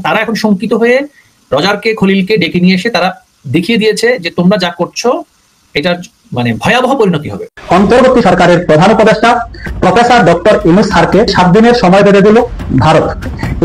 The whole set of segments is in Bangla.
তারা এখন শঙ্কিত হয়ে রজারকে খলিলকে ডেকে নিয়ে এসে তারা দেখিয়ে দিয়েছে যে তোমরা যা করছো এটার মানে ভয়াবহ পরিণতি হবে। অন্তর্বর্তী সরকারের প্রধান উপদেষ্টা প্রফেসর ডক্টর ইউনূস স্যারকে 7 দিনের সময় বেঁধে দিল ভারত।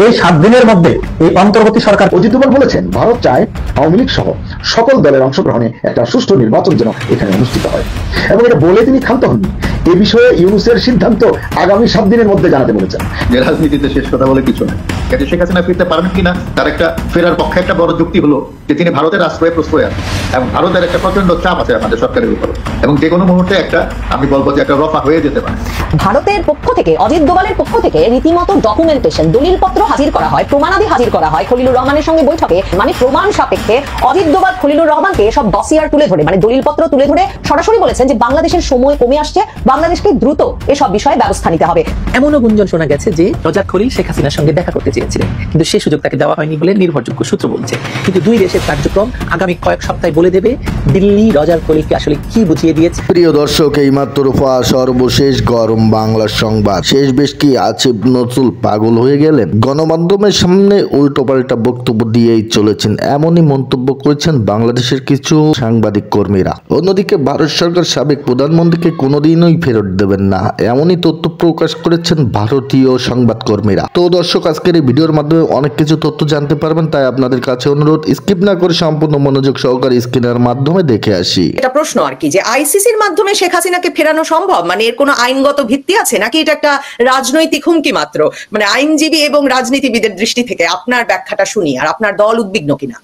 এই 7 দিনের মধ্যে এই অন্তর্বর্তী সরকার অজিত দোভাল বলেছেন ভারত চায় আওয়ামী লীগ সহ সকল দলের অংশগ্রহণে একটা সুষ্ঠু নির্বাচন যেন এখানে অনুষ্ঠিত হয়, এবং এটা বলে তিনি ক্ষান্ত হননি। এ বিষয়ে ইউনূসের সিদ্ধান্ত আগামী 7 দিনের মধ্যে জানাতে বলেছেন। যে রাজনীতিতে শেষ কথা বলে কিছু না, কাজে শেখ হাসিনা ফিরতে পারবেন কিনা তার একটা ফেরার পক্ষে একটা বড় যুক্তি হলো যে তিনি ভারতের আশ্রয়ে প্রশ্রয় আছেন এবং ভারতের একটা প্রচন্ড চাপ আছে আমাদের সরকারের উপর, এবং যে কোনো মুহূর্তে একটা আমি বলবো যে একটা রফা হয়ে যেতে পারে। ভারতের পক্ষ থেকে অজিত দোভালের পক্ষ থেকে রীতিমতো ডকুমেন্টেশন দলিলপত্র হাজির করা হয়, প্রমাণাদি হাজির করা হয় খলিলুর রহমানের সঙ্গে বৈঠকে, মানে প্রমাণ সাপেক্ষে অজিত দোভাল খলিলুর রহমানকে সব ডসিয়ার তুলে ধরে মানে দলিলপত্র তুলে ধরে সরাসরি বলেছেন যে বাংলাদেশের সময় কমে আসছে, বাংলাদেশকে দ্রুত এসব বিষয়ে ব্যবস্থা নিতে হবে। এমনও গুঞ্জন শোনা গেছে যে রজার খলিল শেখ হাসিনার সঙ্গে দেখা করতে চেয়েছিলেন, কিন্তু সেই সুযোগ তাকে দেওয়া হয়নি বলে নির্ভরযোগ্য সূত্র বলছে। কিন্তু দুই দেশের কার্যক্রম আগামী কয়েক সপ্তাহে বলে দেবে দিল্লি রজার খলিলকে আসলে কি বুঝিয়ে দিয়েছে। প্রিয় দর্শক, এই মাত্র সর্বশেষ গরম বাংলা সংবাদ। শেষ বেশ কি আসিফ নজরুল পাগল হয়ে গেলেন? গণমাধ্যমের সামনে উল্টো পাল্টা বক্তব্য দিয়েই চলেছেন, এমনই মন্তব্য করেছেন বাংলাদেশের কিছু সাংবাদিক কর্মীরা। অন্যদিকে ভারত সরকার সাবেক প্রধানমন্ত্রীকে কোনোদিনই ফেরত দেবেন না, এমনই তথ্য প্রকাশ করেছেন ভারতীয় সংবাদ কর্মীরা। তো দর্শক, আজকের এই ভিডিওর মাধ্যমে অনেক কিছু তথ্য জানতে পারবেন, তাই আপনাদের কাছে অনুরোধ স্কিপ না করে সম্পূর্ণ মনোযোগ সহকারে স্ক্রিনের মাধ্যমে দেখে আসি। এটা প্রশ্ন আর কি যে আইসিসির মাধ্যমে শেখ হাসিনাকে ফেরানো সম্ভব, মানে এর কোনো আইনগত ভিত্তি আছে নাকি এটা একটা রাজনৈতিক হুমকি মাত্র? মানে আইনজীবী এবং রাজনীতিবিদের দৃষ্টি থেকে আপনার ব্যাখ্যাটা শুনি, আর আপনার দল উদ্বিগ্ন কিনা?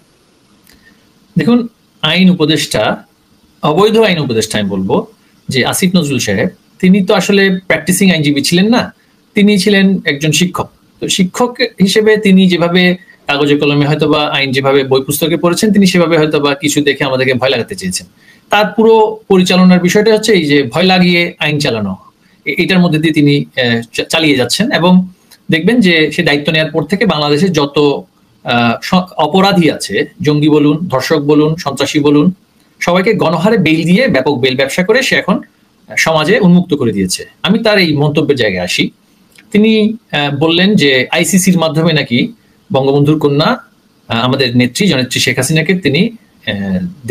দেখুন, আইন উপদেষ্টা, অবৈধ আইন উপদেষ্টা আমি বলবো যে আসিফ নজরুল সাহেব, তিনি তো আসলে প্র্যাকটিসিং আইনজীবী ছিলেন না, তিনি ছিলেন একজন শিক্ষক। তো শিক্ষক হিসেবে তিনি যেভাবে কাগজে কলমে হয়তোবা আইন যেভাবে বই পুস্তকে পড়েছেন, তিনি সেভাবে হয়তোবা কিছু দেখে আমাদেরকে ভয় লাগাতে চেয়েছেন। তার পুরো পরিচালনার বিষয়টা হচ্ছে এই যে ভয় লাগিয়ে আইন চালানো, এটার মধ্যে দিয়ে তিনি চালিয়ে যাচ্ছেন। এবং দেখবেন যে সে দায়িত্ব নেওয়ার পর থেকে বাংলাদেশের যত অপরাধী আছে, জঙ্গি বলুন, ধর্ষক বলুন, সন্ত্রাসী বলুন, সবাইকে গণহারে বেল দিয়ে ব্যাপক বেল ব্যবসা করে সে এখন সমাজে উন্মুক্ত করে দিয়েছে। আমি তার এই মন্তব্যের জায়গায় আসি। তিনি বললেন যে আইসিসির মাধ্যমে নাকি বঙ্গবন্ধুর কন্যা আমাদের নেত্রী জননেত্রী শেখ হাসিনাকে তিনি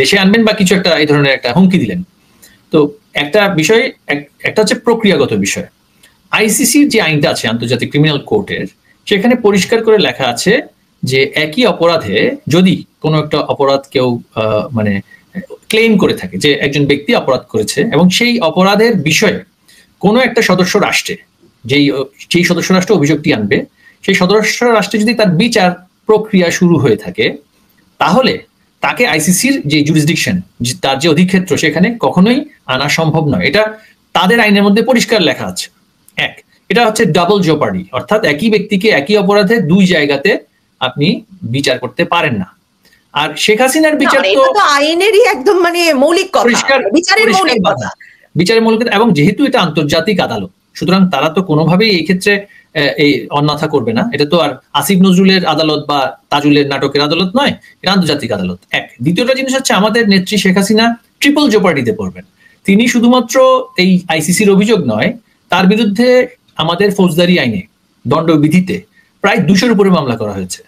দেশে আনবেন বা কিছু একটা এই ধরনের একটা হুমকি দিলেন। তো একটা বিষয়, একটা হচ্ছে প্রক্রিয়াগত বিষয়। আইসিসির যে আইনটা আছে আন্তর্জাতিক ক্রিমিনাল কোর্টের, সেখানে পরিষ্কার করে লেখা আছে যে একই অপরাধে যদি কোনো একটা অপরাধ কেউ মানে ক্লেম করে থাকে যে একজন ব্যক্তি অপরাধ করেছে এবং সেই অপরাধের বিষয়ে কোনো একটা সদস্য রাষ্ট্রে যেই সদস্য রাষ্ট্র অভিযোগটি আনবে, সেই সদস্য রাষ্ট্রে যদি তার বিচার প্রক্রিয়া শুরু হয়ে থাকে, তাহলে তাকে আইসিসির যে জুরিসডিকশন, তার যে অধিক্ষেত্র, সেখানে কখনোই আনা সম্ভব নয়। এটা তাদের আইনের মধ্যে পরিষ্কার লেখা আছে। এটা হচ্ছে ডাবল জোপার্ডি, অর্থাৎ একই ব্যক্তিকে একই অপরাধে দুই জায়গাতে আপনি বিচার করতে পারেন না। আর শেখ হাসিনার বিচার তো আইনেরই একদম মানে মৌলিক কথা, বিচারের মৌলিক কথা, বিচারের মৌলিক। এবং যেহেতু এটা আন্তর্জাতিক আদালত, সুতরাং তারা তো কোনোভাবেই এই ক্ষেত্রে এই অন্যথা করবে না। এটা তো আর আসিফ নজরুলের আদালত বা তাজুলের নাটকের আদালত নয়, এটা আন্তর্জাতিক আদালত। দ্বিতীয়টা জিনিস হচ্ছে আমাদের নেত্রী শেখ হাসিনা ট্রিপল জোপার্ডিতে পড়বেন। তিনি শুধুমাত্র এই আইসিসির অভিযোগ নয়, তার বিরুদ্ধে আমাদের ফৌজদারি আইনে দণ্ডবিধিতে প্রায় 200-র উপরে মামলা করা হয়েছে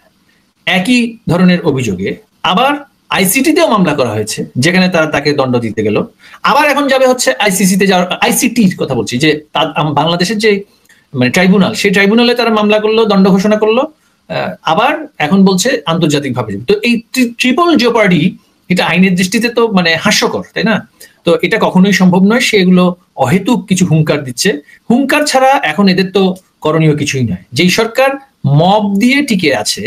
একই ধরনের অভিযোগে। আবার আইসিটিতেও মামলা করা হয়েছে, যেখানে তাকে দণ্ড দিতে গেল। আবার এখন যাবে হচ্ছে আইসিসিতে যাওয়ার, আইসিটির কথা বলছি, যে বাংলাদেশের যে মানে ট্রাইব্যুনাল, সেই ট্রাইব্যুনালে তারা মামলা করলো, দণ্ড ঘোষণা করলো, আবার এখন বলছে আন্তর্জাতিক ভাবে। তো এই ট্রিপল জোপার্ডি, এটা আইনের দৃষ্টিতে তো মানে হাস্যকর, তাই না? তো এটা কখনোই সম্ভব নয়। সেগুলো অহেতুক কিছু হুঙ্কার দিচ্ছে। হুঙ্কার ছাড়া এখন এদের তো করণীয় কিছুই নয়। যেই সরকার মব দিয়ে টিকে আছে,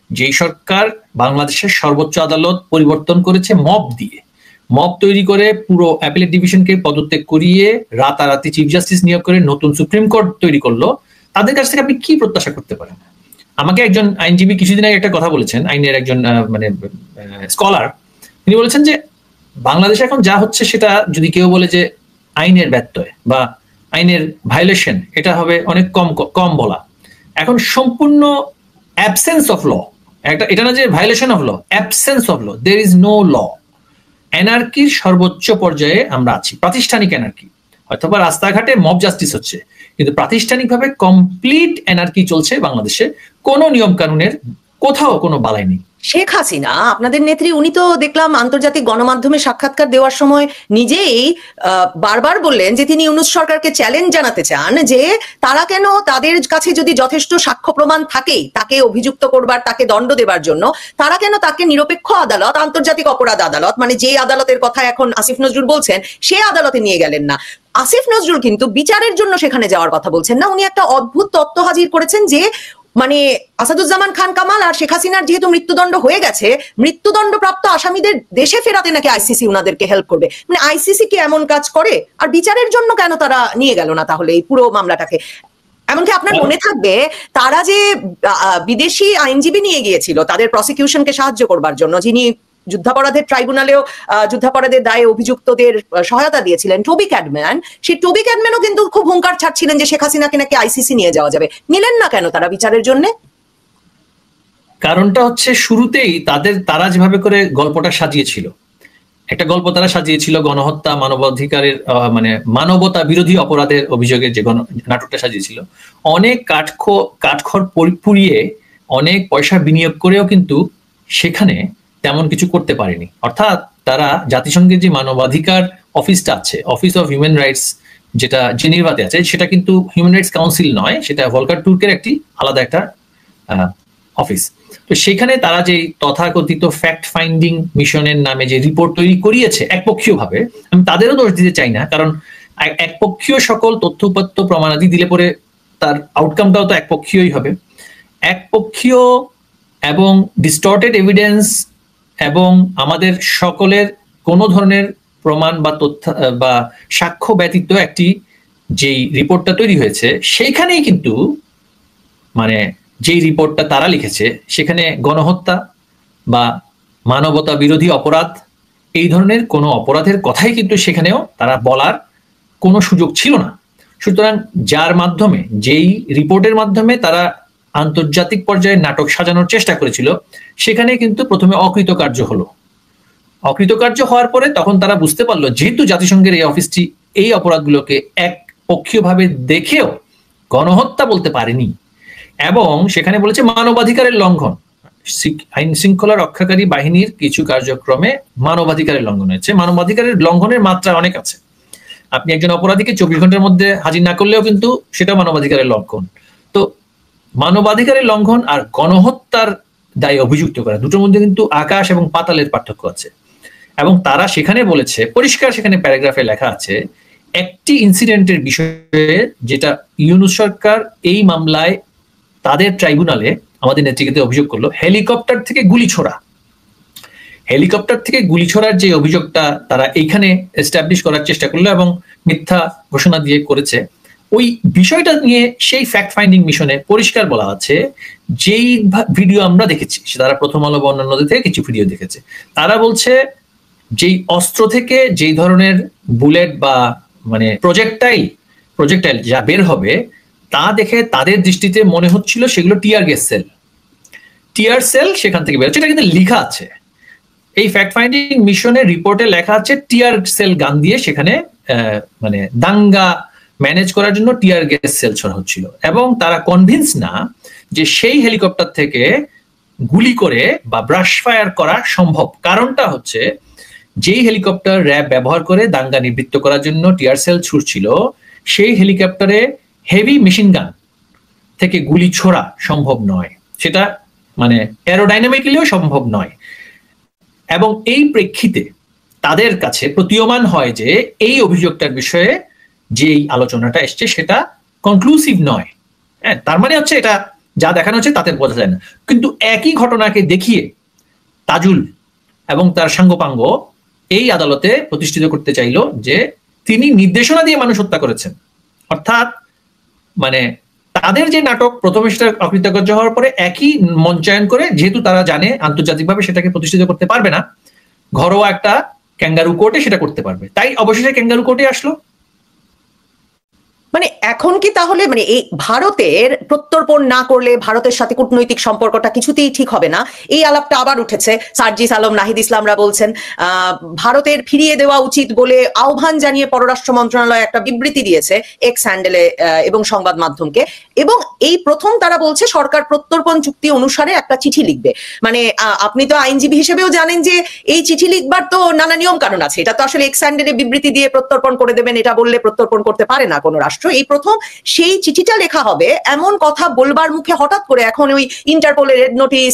যেই সরকার বাংলাদেশের সর্বোচ্চ আদালত পরিবর্তন করেছে মব দিয়ে, মব তৈরি করে পুরো অ্যাপিলেট ডিভিশনকে পদত্যাগ করিয়ে রাতারাতি চিফ জাস্টিস নিয়োগ করে নতুন সুপ্রিম কোর্ট তৈরি করলো, তাদের কাছ থেকে আপনি কি প্রত্যাশা করতে পারেন? আমাকে একজন আইনজীবী কিছুদিন আগে একটা কথা বলেছেন, আইনের একজন মানে স্কলার, তিনি বলেছেন যে বাংলাদেশে এখন যা হচ্ছে সেটা যদি কেউ বলে যে আইনের ব্যত্যয় বা আইনের ভায়োলেশন, এটা হবে অনেক কম বলা। এখন সম্পূর্ণ অ্যাবসেন্স অফ ল, এটা না যে violation of law, absence of law, there is no law. অ্যানার্কির সর্বোচ্চ পর্যায়ে আমরা আছি, প্রাতিষ্ঠানিক অ্যানার্কি। হয়তোবা রাস্তাঘাটে মব জাস্টিস হচ্ছে, কিন্তু প্রাতিষ্ঠানিকভাবে কমপ্লিট অ্যানার্কি চলছে বাংলাদেশে। কোনো নিয়ম কানুনের কোথাও কোনো বালাই নেই। শেখ হাসিনা আপনাদের নেত্রী, উনি তো দেখলাম আন্তর্জাতিক গণমাধ্যমে সাক্ষাৎকার দেওয়ার সময় নিজেই বারবার বললেন যে তিনি ইউনূস সরকারকে চ্যালেঞ্জ জানাতে চান যে তারা কেন, তাদের কাছে যদি যথেষ্ট সাক্ষ্য প্রমাণ থাকেই তাকে অভিযুক্ত করবার, তাকে দণ্ড দেবার জন্য, তারা কেন তাকে নিরপেক্ষ আদালত, আন্তর্জাতিক অপরাধ আদালত, মানে যে আদালতের কথা এখন আসিফ নজরুল বলছেন সে আদালতে নিয়ে গেলেন না। আসিফ নজরুল কিন্তু বিচারের জন্য সেখানে যাওয়ার কথা বলছেন না। উনি একটা অদ্ভুত তত্ত্ব হাজির করেছেন যে মানে আসাদুজ্জামান খান কামাল আর শেখ হাসিনার যেহেতু মৃত্যুদণ্ড হয়ে গেছে, মৃত্যুদণ্ডপ্রাপ্ত আসামিদের দেশে ফেরাতে নাকি আইসিসি উনাদেরকে হেল্প করবে। মানে আইসিসি কি এমন কাজ করে? আর বিচারের জন্য কেন তারা নিয়ে গেল না তাহলে এই পুরো মামলাটাকে? এমনকি আপনার মনে থাকবে তারা যে বিদেশি আইনজীবী নিয়ে গিয়েছিল তাদের প্রসিকিউশনকে সাহায্য করবার জন্য, যিনি যুদ্ধাপরাধের ট্রাইব্যুনালেও যুদ্ধাপরাধের দায়ে অভিযুক্তদের সহায়তা দিয়েছিলেন, টবি ক্যাডম্যান, সেই টবি ক্যাডম্যানও কিন্তু খুব হুঙ্কার ছাড়ছিলেন যে শেখ হাসিনাকে নাকি আইসিসি নিয়ে যাওয়া যাবে। নিলেন না কেন তারা বিচারের জন্য? কারণটা হচ্ছে শুরুতেই তারা যেভাবে করে গল্পটা সাজিয়েছিল, একটা গল্প তারা সাজিয়েছিল গণহত্যা, মানবাধিকারের মানে মানবতা বিরোধী অপরাধের অভিযোগের যে নাটকটা সাজিয়েছিল, অনেক কাঠখড় পুড়িয়ে অনেক পয়সা বিনিয়োগ করেও কিন্তু সেখানে তেমন কিছু করতে পারেনি। অর্থাৎ তারা জাতিসংঘের যে মানবাধিকার অফিসটা আছে, অফিস অফ হিউম্যান রাইটস, যেটা জেনেভাতে আছে, সেটা কিন্তু হিউম্যান রাইটস কাউন্সিল নয়, সেটা ভলকার তুর্কের একটি আলাদা একটা অফিস। তো সেখানে তারা যে তথাকথিত ফ্যাক্ট ফাইন্ডিং মিশনের নামে যে রিপোর্ট তৈরি করিয়েছে একপক্ষীয় ভাবে, আমি তাদেরও দোষ দিতে চাই না, কারণ একপক্ষীয় সকল তথ্য উপাত্ত প্রমাণাদি দিলে পরে তার আউটকামটাও তো একপক্ষীয়ই হবে। একপক্ষীয় এবং ডিস্টর্টেড এভিডেন্স এবং আমাদের সকলের কোনো ধরনের প্রমাণ বা তথ্য বা সাক্ষ্য ব্যতীত একটি যেই রিপোর্টটা তৈরি হয়েছে, সেইখানেই কিন্তু মানে যেই রিপোর্টটা তারা লিখেছে সেখানে গণহত্যা বা মানবতা বিরোধী অপরাধ এই ধরনের কোনো অপরাধের কথাই কিন্তু সেখানেও তারা বলার কোনো সুযোগ ছিল না। সুতরাং যার মাধ্যমে, যেই রিপোর্টের মাধ্যমে তারা আন্তর্জাতিক পর্যায়ে নাটক সাজানোর চেষ্টা করেছিল, সেখানে কিন্তু প্রথমে অকৃতকার্য হলো। অকৃতকার্য হওয়ার পরে তখন তারা বুঝতে পারলো যেহেতু জাতিসংঘের এই অফিসটি এই অপরাধগুলোকে একপক্ষীয়ভাবে দেখেও গণহত্যা বলতে পারেনি, এবং সেখানে বলেছে মানবাধিকারের লঙ্ঘন, আইন শৃঙ্খলা রক্ষাকারী বাহিনীর কিছু কার্যক্রমে মানবাধিকারের লঙ্ঘন হয়েছে। মানবাধিকারের লঙ্ঘনের মাত্রা অনেক আছে। আপনি একজন অপরাধীকে 24 ঘন্টার মধ্যে হাজির না করলেও কিন্তু সেটা মানবাধিকারের লঙ্ঘন। তো মানবাধিকারের লঙ্ঘন আর গণহত্যার দায়ে অভিযুক্ত করা, দুটোর মধ্যে কিন্তু আকাশ এবং পাতালের পার্থক্য আছে। এবং তারা সেখানে বলেছে, পরিষ্কার সেখানে প্যারাগ্রাফে লেখা আছে, একটি ইনসিডেন্টের বিষয়ে যেটা ইউনূস সরকার এই মামলায় তাদের ট্রাইব্যুনালে আমাদের নেতৃত্বে অভিযোগ করলো, হেলিকপ্টার থেকে গুলি ছোড়া। হেলিকপ্টার থেকে গুলি ছোড়ার যে অভিযোগটা তারা এইখানে এস্টাবলিশ করার চেষ্টা করলো এবং মিথ্যা ঘোষণা দিয়ে করেছে, ওই বিষয়টা নিয়ে সেই ফ্যাক্ট ফাইন্ডিং মিশনে পরিষ্কার বলা আছে, যেই ভিডিও আমরা দেখেছি, তারা প্রথম আলো বা অন্যান্যদের থেকে কিছু ভিডিও দেখেছে, তারা বলছে যেই অস্ত্র থেকে যেই ধরনের বুলেট বা মানে প্রজেক্টাইল যা বের হবে, তা দেখে তাদের দৃষ্টিতে মনে হচ্ছিল সেগুলো টিয়ার সেল সেখান থেকে বের হচ্ছে। এটা কিন্তু লেখা আছে এই ফ্যাক্ট ফাইন্ডিং মিশনের রিপোর্টে, লেখা আছে টিয়ার সেল গান দিয়ে সেখানে মানে দাঙ্গা ম্যানেজ করার জন্য টিয়ার গ্যাস সেল ছোড়া হচ্ছিল। এবং তারা কনভিন্স না যে সেই হেলিকপ্টার থেকে গুলি করে বা ব্রাশ ফায়ার করা সম্ভব। কারণটা হচ্ছে, যেই হেলিকপ্টার র্যাব ব্যবহার করে দাঙ্গা নিবৃত্ত করার জন্য টিয়ার সেল ছুটছিল, সেই হেলিকপ্টারে হেভি মেশিন গান থেকে গুলি ছোড়া সম্ভব নয়, সেটা মানে অ্যারোডাইনামিক্যালিও সম্ভব নয়। এবং এই প্রেক্ষিতে তাদের কাছে প্রতীয়মান হয় যে এই অভিযোগটার বিষয়ে যেই আলোচনাটা এসছে সেটা কনক্লুসিভ নয়। হ্যাঁ, তার মানে হচ্ছে এটা যা দেখানো হচ্ছে তাতে বোঝা যায় না। কিন্তু একই ঘটনাকে দেখিয়ে তাজুল এবং তার সাঙ্গপাঙ্গ এই আদালতে প্রতিষ্ঠিত করতে চাইল যে তিনি নির্দেশনা দিয়ে মানুষ হত্যা করেছেন। অর্থাৎ মানে তাদের যে নাটক, প্রথমে সেটা অকৃতকার্য হওয়ার পরে একই মঞ্চায়ন করে, যেহেতু তারা জানে আন্তর্জাতিকভাবে সেটাকে প্রতিষ্ঠিত করতে পারবে না, ঘরোয়া একটা ক্যাঙ্গারু কোর্টে সেটা করতে পারবে, তাই অবশেষে ক্যাঙ্গারু কোর্টে আসলো। মানে এখন কি তাহলে মানে এই ভারতের প্রত্যর্পণ না করলে ভারতের সাথে কূটনৈতিক সম্পর্কটা কিছুতেই ঠিক হবে না, এই আলাপটা আবার উঠেছে। সার্জিস আলম, নাহিদ ইসলামরা বলছেন ভারতের ফিরিয়ে দেওয়া উচিত বলে আহ্বান জানিয়ে পররাষ্ট্র মন্ত্রণালয় একটা বিবৃতি দিয়েছে এক্স হ্যান্ডেলে এবং সংবাদ মাধ্যমকে, এবং এই প্রথম তারা বলছে সরকার প্রত্যর্পণ চুক্তি অনুসারে একটা চিঠি লিখবে। মানে আপনি তো আইনজীবী হিসেবেও জানেন যে এই চিঠি লিখবার তো নানা নিয়ম কানুন আছে, এটা তো আসলে এক্স হ্যান্ডেলে বিবৃতি দিয়ে প্রত্যর্পণ করে দেবেন এটা বললে প্রত্যর্পণ করতে পারে না কোনো রাষ্ট্র। এই প্রথম সেই চিঠিটা লেখা হবে এমন কথা বলবার মুখে হঠাৎ করে এখন ওই ইন্টারপোলের রেড নোটিশ,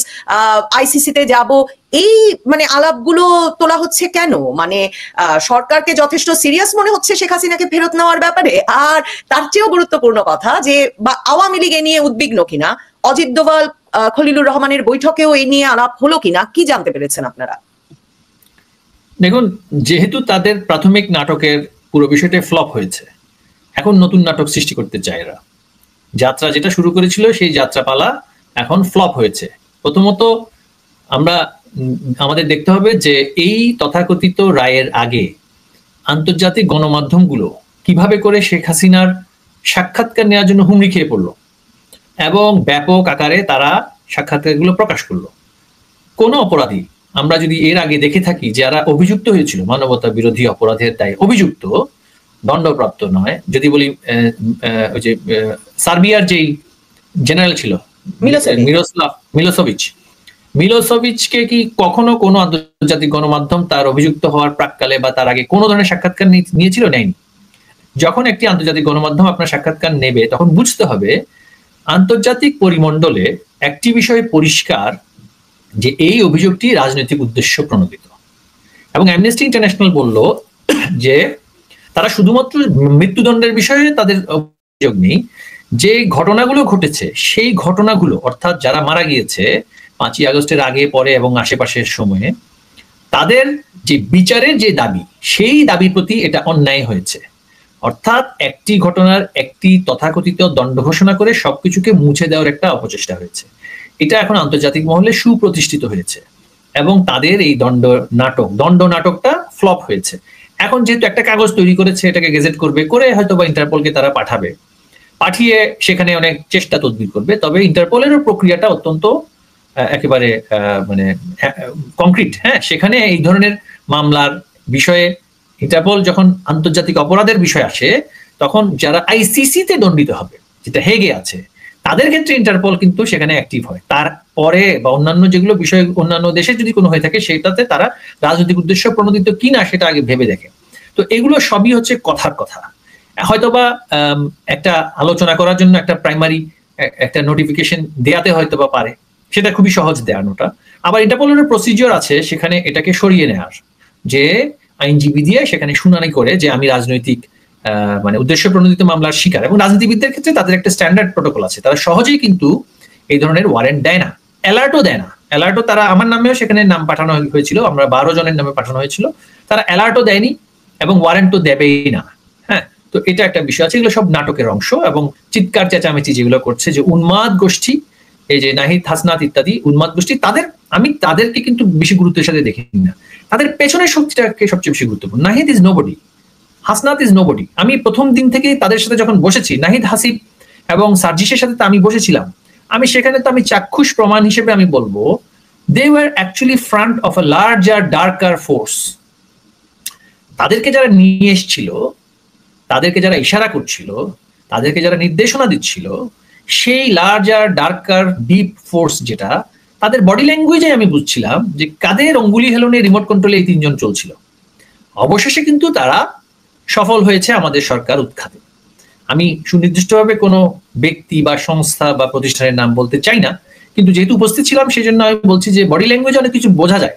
আইসিসিতে যাব, এই মানে আলাপগুলো তোলা হচ্ছে কেন? মানে সরকারকে যথেষ্ট সিরিয়াস মনে হচ্ছে শেখ হাসিনাকে ফেরত নেওয়ার ব্যাপারে? আর তার চেয়েও গুরুত্বপূর্ণ কথা যে বা আওয়ামী লীগ এ নিয়ে উদ্বিগ্ন কিনা, অজিত দোভাল খলিলুর রহমানের বৈঠকেও এই নিয়ে আলাপ হলো কিনা, কি জানতে পেরেছেন আপনারা? দেখুন, যেহেতু তাদের প্রাথমিক নাটকের পুরো বিষয়টা ফ্লপ হয়েছে, এখন নতুন নাটক সৃষ্টি করতে চায় এরা। যাত্রা যেটা শুরু করেছিল সেই যাত্রাপালা এখন ফ্লপ হয়েছে। প্রথমত আমাদের দেখতে হবে যে এই তথাকথিত রায়ের আগে আন্তর্জাতিক গণমাধ্যমগুলো কিভাবে করে শেখ হাসিনার সাক্ষাৎকার নেওয়ার জন্য হুমড়ি খেয়ে পড়লো এবং ব্যাপক আকারে তারা সাক্ষাৎকারগুলো প্রকাশ করলো। কোনো অপরাধী আমরা যদি এর আগে দেখে থাকি যারা অভিযুক্ত হয়েছিল মানবতা বিরোধী অপরাধের দায়ে অভিযুক্ত, দণ্ডপ্রাপ্ত নয়, যদি বলি ওই যে সার্বিয়ার যেই জেনারেল ছিল মিলোসেভিচকে কি কখনো কোনো আন্তর্জাতিক গণমাধ্যম তার অভিযুক্ত হওয়ার প্রাককালে বা তার আগে কোনো ধরনের সাক্ষাৎকার নিয়েছিল? নেয়নি। যখন একটি আন্তর্জাতিক গণমাধ্যম আপনার সাক্ষাৎকার নেবে তখন বুঝতে হবে আন্তর্জাতিক পরিমণ্ডলে একটি বিষয় পরিষ্কার যে এই অভিযোগটি রাজনৈতিক উদ্দেশ্য প্রণোদিত। এবং অ্যামনেস্টি ইন্টারন্যাশনাল বলল যে তারা শুধুমাত্র মৃত্যুদণ্ডের বিষয়ে তাদের অভিযোগ নেই, যে ঘটনাগুলো ঘটেছে সেই ঘটনাগুলো, অর্থাৎ যারা মারা গিয়েছে 5ই আগস্টের আগে পরে এবং আশেপাশের সময়ে, তাদের যে বিচারের যে দাবি, সেই দাবির প্রতি এটা অন্যায় হয়েছে। অর্থাৎ একটি ঘটনার একটি তথাকথিত দণ্ড ঘোষণা করে সবকিছুকে মুছে দেওয়ার একটা অপচেষ্টা হয়েছে। এটা এখন আন্তর্জাতিক মহলে সুপ্রতিষ্ঠিত হয়েছে এবং তাদের এই দণ্ড নাটকটা ফ্লপ হয়েছে। এখন যেহেতু একটা কাগজ তৈরি করেছে, এটাকে গেজেট করবে, করে হয়তো বা ইন্টারপোলকে তারা পাঠিয়ে সেখানে অনেক চেষ্টা তদবির করবে। তবে ইন্টারপোলেরও প্রক্রিয়াটা অত্যন্ত একেবারে মানে কংক্রিট। হ্যাঁ, সেখানে এই ধরনের মামলার বিষয়ে ইন্টারপোল যখন আন্তর্জাতিক অপরাধের বিষয় আসে তখন যারা আইসিসিতে দণ্ডিত হবে, যেটা হেগে আছে, তাদের ক্ষেত্রে ইন্টারপোল কিন্তু সেখানে অ্যাক্টিভ হয়। তারপরে বা অন্যান্য যেগুলো বিষয় অন্যান্য দেশে যদি কোনো হয়ে থাকে সেটাতে তারা রাজনৈতিক উদ্দেশ্য প্রণোদিত কিনা সেটা আগে ভেবে দেখে। তো এগুলো সবই হচ্ছে কথার কথা। হয়তোবা একটা আলোচনা করার জন্য একটা প্রাইমারি একটা নোটিফিকেশন দেয়াতে হয়তো বা পারে, সেটা খুবই সহজ দেয়ানোটা। আবার ইন্টারপোলের প্রসিজিওর আছে সেখানে এটাকে সরিয়ে নেওয়ার, যে আইনজীবী দিয়ে সেখানে শুনানি করে যে আমি রাজনৈতিক মানে উদ্দেশ্য প্রণোদিত মামলার শিকার। এবং রাজনীতিবিদদের ক্ষেত্রে তাদের একটা স্ট্যান্ডার্ড প্রোটোকল আছে, তারা সহজেই কিন্তু এই ধরনের ওয়ারেন্ট দেয় না, অ্যালার্টও দেয় না। অ্যালার্টও তারা, আমার নামেও সেখানে নাম পাঠানো হয়েছিল, আমরা 12 জনের নামে পাঠানো হয়েছিল, তারা অ্যালার্টও দেয়নি এবং ওয়ারেন্টও দেবেই না। হ্যাঁ, তো এটা একটা বিষয় আছে। এগুলো সব নাটকের অংশ এবং চিৎকার চেঁচামেচি যেগুলো করছে, যে উন্মাদ গোষ্ঠী, এই যে নাহিদ হাসনাত ইত্যাদি উন্মাদ গোষ্ঠী, আমি তাদেরকে কিন্তু বেশি গুরুত্বের সাথে দেখি না, তাদের পেছনের শক্তিটাকে সবচেয়ে বেশি গুরুত্বপূর্ণ। Nahid is nobody, Hasnat is nobody. আমি প্রথম দিন থেকে তাদের সাথে যখন বসেছি, নাহিদ, হাসিব এবং সার্জিসের সাথে আমি বসেছিলাম, আমি সেখানে তো আমি চাক্ষুষ প্রমাণ হিসেবে আমি বলবো they were actually front of a larger darker force. তাদেরকে যারা নিয়ে এসেছিল, তাদেরকে যারা ইশারা করছিল, তাদেরকে যারা নির্দেশনা দিচ্ছিল, সেই লার্জার ডার্কার ডিপ ফোর্স, যেটা তাদের বডি ল্যাঙ্গুয়েজে আমি বুঝছিলাম যে কাদের অঙ্গুলি হেলনে রিমোট কন্ট্রোলে এই 3 জন চলছিল। অবশেষে কিন্তু তারা সফল হয়েছে আমাদের সরকার উৎখাতে। আমি সুনির্দিষ্টভাবে কোনো ব্যক্তি বা সংস্থা বা প্রতিষ্ঠানের নাম বলতে চাই না, কিন্তু যেহেতু উপস্থিত ছিলাম সেই জন্য আমি বলছি যে বডি ল্যাঙ্গুয়েজ অনেক কিছু বোঝা যায়।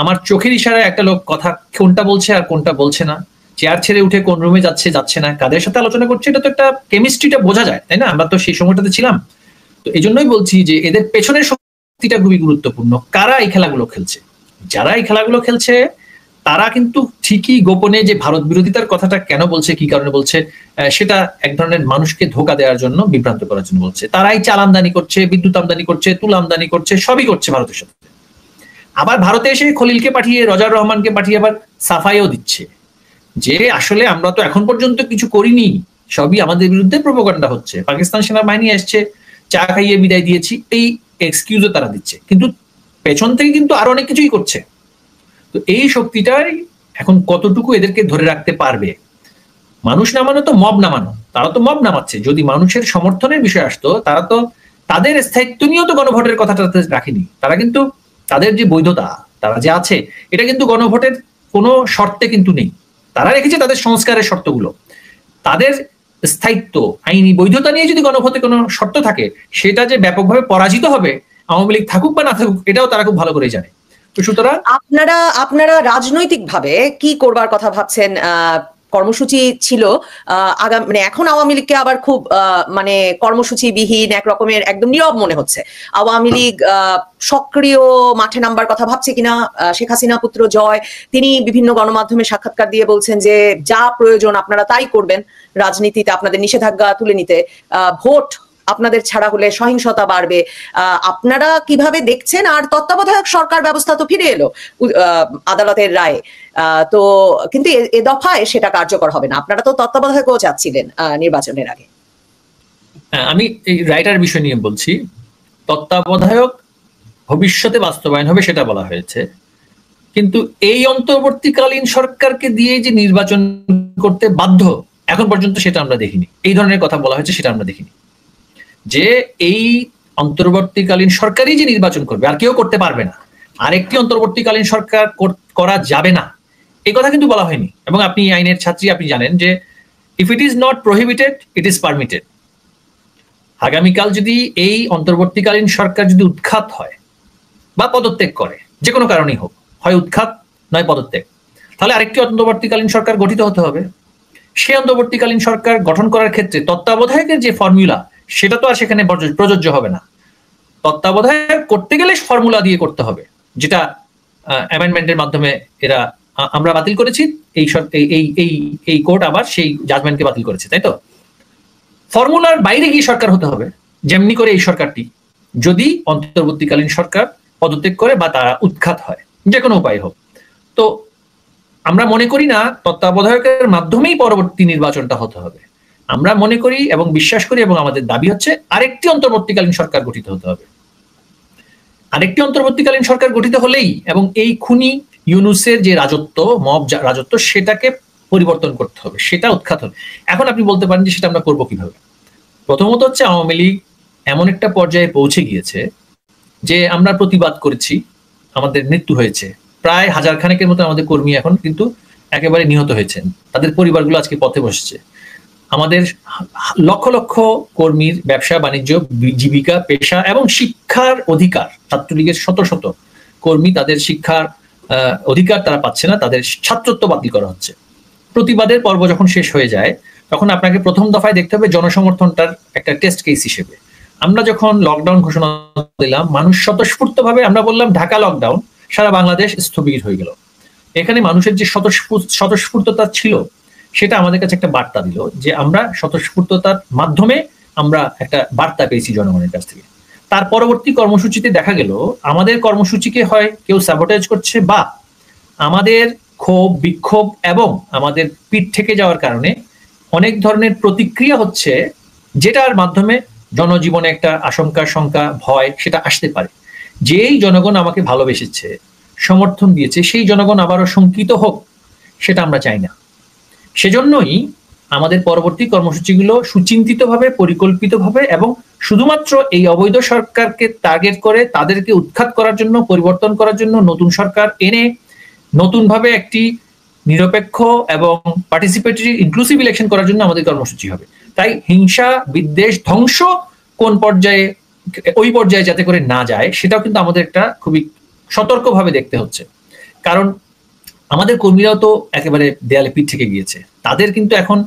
আমার চোখের ইশারায় একটা লোক কথা কোনটা বলছে আর কোনটা বলছে না, চেয়ার ছেড়ে উঠে কোন রুমে যাচ্ছে না, কাদের সাথে আলোচনা করছে, এটা তো একটা কেমিস্ট্রিটা বোঝা যায়, তাই না? আমরা তো সেই সময়টাতে ছিলাম। তো এই জন্যই বলছি যে এদের পেছনের শক্তিটা খুবই গুরুত্বপূর্ণ। কারা এই খেলাগুলো খেলছে? যারা এই খেলাগুলো খেলছে তারা কিন্তু ঠিকই গোপনে যে ভারত বিরোধিতার কথাটা কেন বলছে, কি কারণে বলছে, সেটা এক ধরনের মানুষকে ধোঁকা দেওয়ার জন্য, বিভ্রান্ত করার জন্য বলছে। তারাই চাল আমদানি করছে, বিদ্যুৎ আমদানি করছে, তুল আমদানি করছে, সবই করছে ভারতের সাথে। আবার ভারতে এসে খলিলকে পাঠিয়ে, রজার রহমানকে পাঠিয়ে আবার সাফাইও দিচ্ছে যে আসলে আমরা তো এখন পর্যন্ত কিছু করিনি, সবই আমাদের বিরুদ্ধে প্রোপাগান্ডা হচ্ছে। পাকিস্তান সেনাবাহিনী এসছে, চা খাইয়ে বিদায় দিয়েছি, এই এক্সকিউজও তারা দিচ্ছে, কিন্তু পেছন থেকে কিন্তু আরো অনেক কিছুই করছে। তো এই শক্তিটাই এখন কতটুকু এদেরকে ধরে রাখতে পারবে। মানুষ নামানো তো মব নামানো, তারা তো মব নামাচ্ছে। যদি মানুষের সমর্থনের বিষয় আসতো, তারা তো তাদের স্থায়িত্ব নিয়েও তো গণভোটের কথাটা রাখেনি। তারা কিন্তু তাদের যে বৈধতা তারা যে আছে, এটা কিন্তু গণভোটের কোনো শর্তে কিন্তু নেই। তারা রেখেছে তাদের সংস্কারের শর্তগুলো। তাদের স্থায়িত্ব, আইনি বৈধতা নিয়ে যদি গণভোটে কোনো শর্ত থাকে, সেটা যে ব্যাপকভাবে পরাজিত হবে, আওয়ামী লীগ থাকুক বা না থাকুক, এটাও তারা খুব ভালো করে জানে। তো সুতরাং আপনারা রাজনৈতিকভাবে কি করবার কথা ভাবছেন? কর্মসূচি ছিল আগামী, মানে এখন আওয়ামী লীগকে আবার খুব মানে কর্মসূচিবিহীন এক রকমের একদম নীরব মনে হচ্ছে। আওয়ামী লীগ সক্রিয় মাঠে নামবার কথা ভাবছে কিনা? শেখ হাসিনা পুত্র জয় তিনি বিভিন্ন গণমাধ্যমে সাক্ষাৎকার দিয়ে বলছেন যে যা প্রয়োজন আপনারা তাই করবেন, রাজনীতিতে আপনাদের নিষেধাজ্ঞা তুলে নিতে, ভোট আপনাদের ছাড়া হলে সহিংসতা বাড়বে। আপনারা কিভাবে দেখছেন? আর তত্ত্বাবধায়ক সরকার ব্যবস্থা তো ফিরে এলো আদালতের রায়ে, তো কিন্তু এ দফায় সেটা কার্যকর হবে না। আপনারা তো তত্ত্বাবধায়কও চাচ্ছিলেন নির্বাচনের আগে। আমি এই রাইটার বিষয় নিয়ে বলছি। তত্ত্বাবধায়ক ভবিষ্যতে বাস্তবায়ন হবে সেটা বলা হয়েছে, কিন্তু এই অন্তর্বর্তীকালীন সরকারকে দিয়ে যে নির্বাচন করতে বাধ্য, এখন পর্যন্ত সেটা আমরা দেখিনি। এই ধরনের কথা বলা হয়েছে, সেটা আমরা দেখিনি। যে এই অন্তর্বর্তীকালীন সরকারই যে নির্বাচন করবে, আর কেউ করতে পারবে না, আরেকটি অন্তর্বর্তীকালীন সরকার করা যাবে না, এই কথা কিন্তু বলা হয়নি। এবং আপনি আইনের ছাত্রী, আপনি জানেন যে if it is not prohibited it is permitted. আগামীকাল যদি এই অন্তর্বর্তীকালীন সরকার যদি উৎখাত হয় বা পদত্যাগ করে, যে কোনো কারণেই হোক, হয় উৎখাত নয় পদত্যাগ, তাহলে আরেকটি অন্তর্বর্তীকালীন সরকার গঠিত হতে হবে। সেই অন্তর্বর্তীকালীন সরকার গঠন করার ক্ষেত্রে তত্ত্বাবধায়কের যে ফর্মুলা, সেটা তো আর সেখানে প্রযোজ্য হবে না। তত্ত্বাবধায়ক করতে গেলে ফর্মুলা দিয়ে করতে হবে, যেটা অ্যামেন্ডমেন্টের মাধ্যমে আমরা বাতিল করেছি। এই কোর্ট আবার সেই জাজমেন্টকে বাতিল করেছে, তাই তো? ফর্মুলার বাইরে গিয়ে সরকার হতে হবে, যেমনি করে এই সরকারটি, যদি অন্তর্বর্তীকালীন সরকার পদত্যাগ করে বা তারা উৎখাত হয়, যে কোনো উপায় হোক। তো আমরা মনে করি না তত্ত্বাবধায়কের মাধ্যমেই পরবর্তী নির্বাচনটা হতে হবে। আমরা মনে করি এবং বিশ্বাস করি এবং আমাদের দাবি হচ্ছে আরেকটি অন্তর্বর্তীকালীন সরকার গঠিত হতে হবে। আরেকটি অন্তর্বর্তীকালীন সরকার গঠিত হলেই এবং এই খুনি ইউনূসের যে রাজত্ব, মব রাজত্ব, সেটাকে পরিবর্তন করতে হবে, সেটা উৎখাত হবে। এখন আপনি বলতে পারেন যে সেটা আমরা করবো কিভাবে? প্রথমত হচ্ছে আওয়ামী লীগ এমন একটা পর্যায়ে পৌঁছে গিয়েছে যে আমরা প্রতিবাদ করেছি, আমাদের মৃত্যু হয়েছে, প্রায় 1000 খানেকের মতো আমাদের কর্মী এখন কিন্তু একেবারে নিহত হয়েছেন, তাদের পরিবারগুলো আজকে পথে বসেছে। আমাদের লক্ষ লক্ষ কর্মীর ব্যবসা বাণিজ্য, জীবিকা, পেশা এবং শিক্ষার অধিকার, ছাত্রলীগের শত শত কর্মী তাদের শিক্ষার অধিকার তারা পাচ্ছে না, তাদের ছাত্রত্ব বাতিল করা হচ্ছে। প্রতিবাদের পর্ব যখন শেষ হয়ে যায়, তখন আপনাকে প্রথম দফায় দেখতে হবে জনসমর্থনটার একটা টেস্ট কেস হিসেবে। আমরা যখন লকডাউন ঘোষণা দিলাম, মানুষ স্বতঃস্ফূর্তভাবে, আমরা বললাম ঢাকা লকডাউন, সারা বাংলাদেশ স্থবির হয়ে গেল। এখানে মানুষের যে স্বতঃস্ফূর্ততা ছিল, সেটা আমাদের কাছে একটা বার্তা দিল যে আমরা স্বতঃস্ফূর্ততার মাধ্যমে আমরা একটা বার্তা পেয়েছি জনগণের কাছ থেকে। তার পরবর্তী কর্মসূচিতে দেখা গেল আমাদের কর্মসূচিকে হয় কেউ স্যাবোটেজ করছে, বা আমাদের ক্ষোভ, বিক্ষোভ এবং আমাদের পিঠ থেকে যাওয়ার কারণে অনেক ধরনের প্রতিক্রিয়া হচ্ছে, যেটার মাধ্যমে জনজীবনে একটা আশঙ্কা, শঙ্কা, ভয় সেটা আসতে পারে। যেই জনগণ আমাকে ভালোবেসেছে, সমর্থন দিয়েছে, সেই জনগণ আবারও শঙ্কিত হোক, সেটা আমরা চাই না। সেজন্যই আমাদের পরবর্তী কর্মসূচিগুলো সুচিন্তিতভাবে, পরিকল্পিতভাবে এবং শুধুমাত্র এই অবৈধ সরকারকে টার্গেট করে তাদেরকে উৎখাত করার জন্য, পরিবর্তন করার জন্য, নতুন সরকার এনে নতুনভাবে একটি নিরপেক্ষ এবং পার্টিসিপেটরি ইনক্লুসিভ ইলেকশন করার জন্য আমাদের কর্মসূচি হবে। তাই হিংসা, বিদ্বেষ, ধ্বংস কোন পর্যায়ে, ওই পর্যায়ে যাতে করে না যায়, সেটাও কিন্তু আমাদের একটা খুবই সতর্কভাবে দেখতে হচ্ছে। কারণ আমাদের কর্মীরাও তো একেবারে দেয়ালে পিঠ থেকে গিয়েছে। তাদের কিন্তু এখন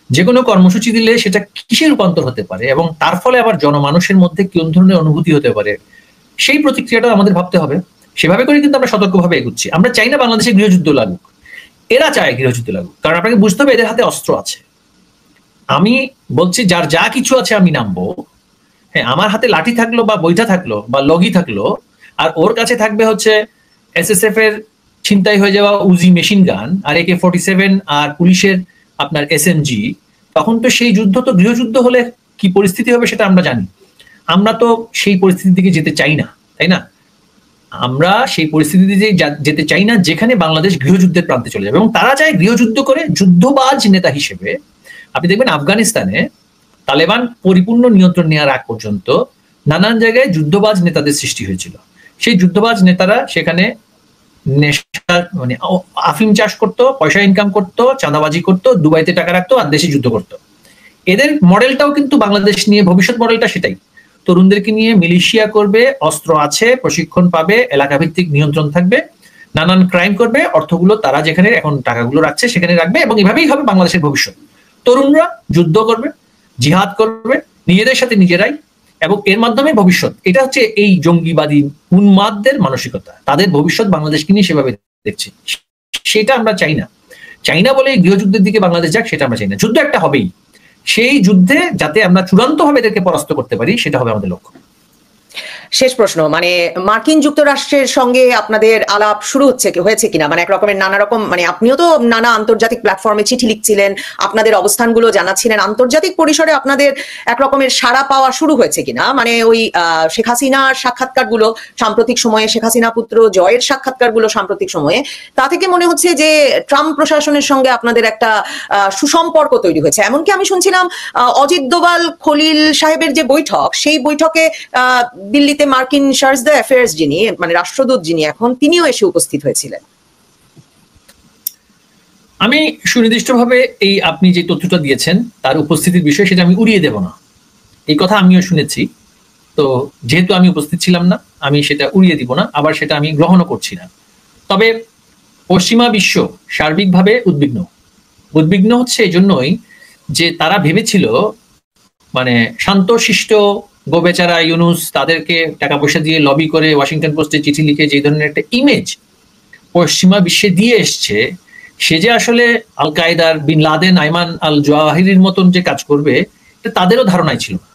যে কোনো কর্মসূচি দিলে সেটা কিসে রূপান্তর হতে পারে এবং তার ফলে আবার জনমানুষের মধ্যে কোন ধরনের অনুভূতি হতে পারে, সেই প্রতিক্রিয়াটা আমাদের ভাবতে হবে। সেভাবে করে কিন্তু আমরা সতর্কভাবে এগুচ্ছি। আমরা চাই না বাংলাদেশে গৃহযুদ্ধ লাগুক, এরা চায় গৃহযুদ্ধ লাগুক। কারণ আপনাকে বুঝতে হবে এদের হাতে অস্ত্র আছে। আমি বলছি যার যা কিছু আছে আমি নামবো। হ্যাঁ, আমার হাতে লাঠি থাকলো বা বইটা থাকলো বা লগি থাকলো, আর ওর কাছে থাকবে হচ্ছে SSF এর ছিনতাই হয়ে যাওয়া উজি মেশিন গান আর AK-47 আর পুলিশের আপনার SMG, তখন তো সেই যুদ্ধ তো গৃহযুদ্ধ হলে কি পরিস্থিতি হবে সেটা আমরা জানি। আমরা তো সেই পরিস্থিতির দিকে যেতে চাই না, তাই না? আমরা সেই পরিস্থিতিতে যেতে চাই না যেখানে বাংলাদেশ গৃহযুদ্ধের প্রান্তে চলে যাবে, এবং তারা চায় গৃহযুদ্ধ করে যুদ্ধবাজ নেতা হিসেবে। আপনি দেখবেন আফগানিস্তানে তালেবান পরিপূর্ণ নিয়ন্ত্রণ নেওয়ার আগ পর্যন্ত নানান জায়গায় যুদ্ধবাজ নেতাদের সৃষ্টি হয়েছিল। সেই যুদ্ধবাজ নেতারা সেখানে নেশা মানে আফিম চাষ করতো, পয়সা ইনকাম করতো, চাঁদাবাজি করতো, দুবাইতে টাকা রাখতো আর দেশে যুদ্ধ করতো। এদের মডেলটাও কিন্তু বাংলাদেশ নিয়ে ভবিষ্যৎ মডেলটা সেটাই, তরুণদেরকে নিয়ে মিলিশিয়া করবে, অস্ত্র আছে, প্রশিক্ষণ পাবে, এলাকা ভিত্তিক নিয়ন্ত্রণ থাকবে, নানান ক্রাইম করবে, অর্থগুলো তারা যেখানে এখন টাকাগুলো রাখছে সেখানে রাখবে, এবং এভাবেই হবে বাংলাদেশের ভবিষ্যৎ। তরুণরা যুদ্ধ করবে, জিহাদ করবে নিজেদের সাথে নিজেরাই, এবং এর মাধ্যমে ভবিষ্যৎ। এটা হচ্ছে এই জঙ্গিবাদী উন্মাদদের মানসিকতা, তাদের ভবিষ্যৎ বাংলাদেশকে নিয়ে সেভাবে দেখছে। সেটা আমরা চাই না। চাই না বলে গৃহযুদ্ধের দিকে বাংলাদেশ যাক, সেটা আমরা চাই না। যুদ্ধ একটা হবেই, সেই যুদ্ধে যাতে আমরা চূড়ান্তভাবে এদেরকে পরাস্ত করতে পারি সেটা হবে আমাদের লক্ষ্য। শেষ প্রশ্ন, মানে মার্কিন যুক্তরাষ্ট্রের সঙ্গে আপনাদের আলাপ শুরু হয়েছে কিনা? মানে এক রকমের নানা রকম, মানে আপনিও তো নানা আন্তর্জাতিক প্ল্যাটফর্মে চিঠি লিখছিলেন, আপনাদের অবস্থানগুলো জানাচ্ছিলেন, আন্তর্জাতিক পরিসরে আপনাদের এক রকমের সাড়া পাওয়া শুরু হয়েছে কিনা? মানে ওই শেখ হাসিনার সাক্ষাৎকারগুলো সাম্প্রতিক সময়ে, শেখ হাসিনা পুত্র জয়ের সাক্ষাৎকারগুলো সাম্প্রতিক সময়ে, তা থেকে মনে হচ্ছে যে ট্রাম্প প্রশাসনের সঙ্গে আপনাদের একটা সুসম্পর্ক তৈরি হয়েছে। এমনকি আমি শুনছিলাম অজিত দোভাল খলিল সাহেবের যে বৈঠক, সেই বৈঠকে দিল্লিতে মার্কিন চার্জ দ্য অ্যাফেয়ার্স যিনি, মানে রাষ্ট্রদূত যিনি এখন, তিনিও এসে উপস্থিত হয়েছিলেন। আমি সুনির্দিষ্টভাবে এই আপনি যে তথ্যটা দিয়েছেন তার উপস্থিতির বিষয় সেটা আমি উড়িয়ে দেব না, এই কথা আমিও শুনেছি। তো যেহেতু আমি উপস্থিত ছিলাম না, আমি সেটা উড়িয়ে দিব না, আবার সেটা আমি গ্রহণও করছি না। তবে পশ্চিমা বিশ্ব সার্বিকভাবে উদ্বিগ্ন হচ্ছে এই জন্যই যে তারা ভেবেছিল মানে শান্তশিষ্ট গোবেচারা ইউনুস, তাদেরকে টাকা পয়সা দিয়ে লবি করে ওয়াশিংটন পোস্টে চিঠি লিখে যে ধরনের একটা ইমেজ পশ্চিমা বিশ্বে দিয়ে এসছে, সে যে আসলে আল কায়দার বিন লাদেন, আইমান আল জওয়াহিরির মতন যে কাজ করবে, তাদেরও ধারণাই ছিল না।